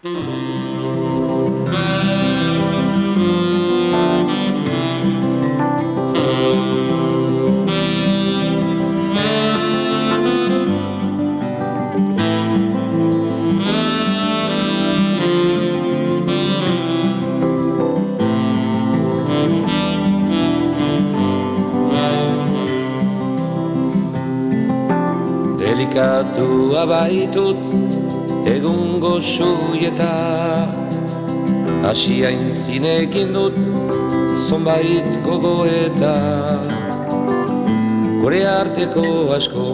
Delikatua baitut egungo suieta, hasi aintzinekin dut zonbait gogoeta. Gure arteko asko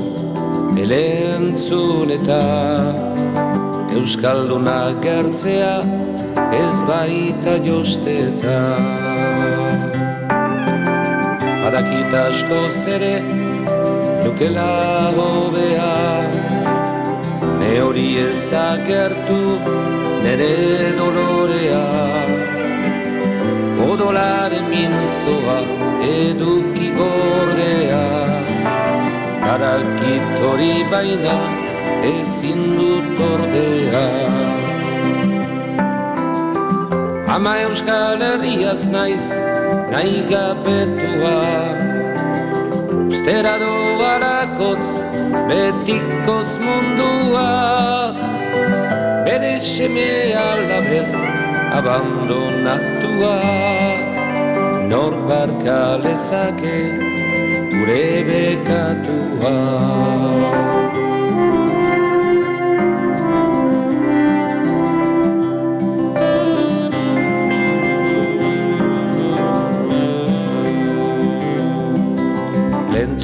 elentzun eta Euskaldunak gertzea ez baita josteta. Badakit askoz ere nukela hobea, ne hori ezagertu nere dolorea. Odolaren mintzoa eduki gordea, badakit hori baina ezin dut ordea. Ama Euskal Herriaz naiz nahi gabetua, ustera doarakotz betikoz mundua, bere seme alabez abandonatua. Nor barka lezake gure bekatua.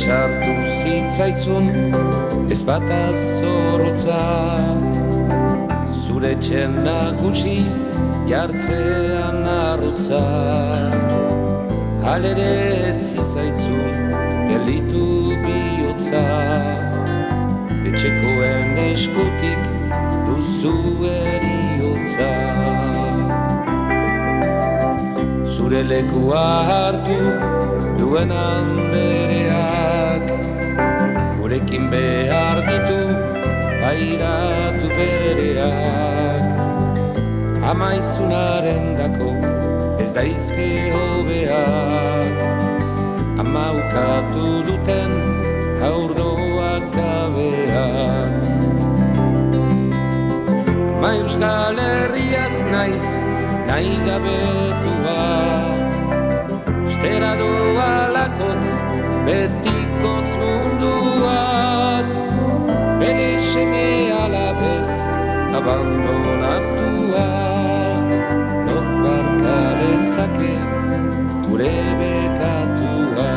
Txartu zitzaitzun ez bata zorrotza, zure txena gutxi jartzean arrotza. Halere etzizaitzun gelditu bihotza, etxekoen eskutik duzu eriotza. Zure lekua hartu duen andereak, gurekin behar ditu bairatu bereak. Amaizunaren dako ez daizke hobeak, ama ukatu duten haurdoak gabeak. Ma Euskal Herriaz naiz nahi gabetua, ustera doalakotz betikotz munduak, bere seme alabez abandonatua. Nor barka lezake gure bekatua.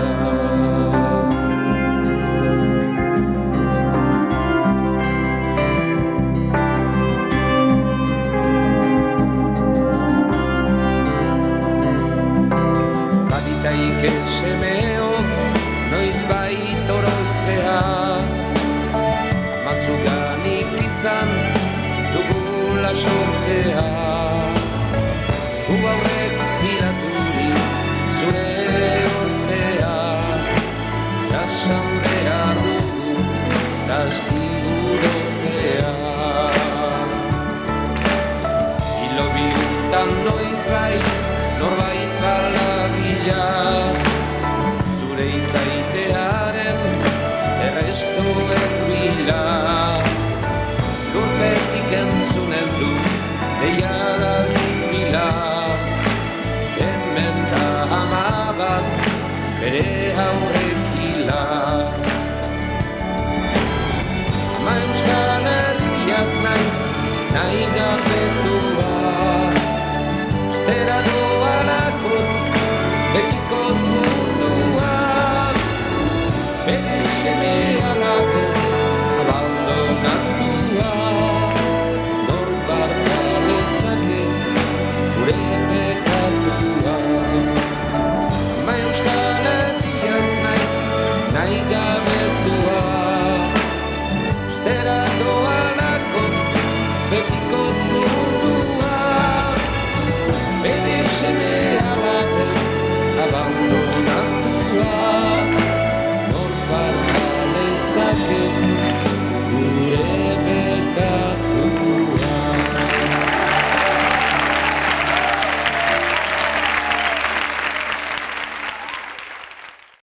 Baditaike semeok noiz bait oroitzea, mazuganik izan dugula sortzea. Gu aurrek piraturik zure ostea, jasan behar dugu kastigudopea. Hilo bihutan noiz bait norbait balabila, zure izaitearen errestu erbila. Lurpetik entzunen du deiara libila, hemen da ama bat bere aurrekila. Ama Euskal Herriaz naiz nahi gabetua, ustera doalakotz betikotz mundua, bere seme alabez abandonatua. Nor barka lezake gure bekatua. Ma Euskal Herriaz naiz nahi gabetua, ustera doalakotz betikotz mundua, bere seme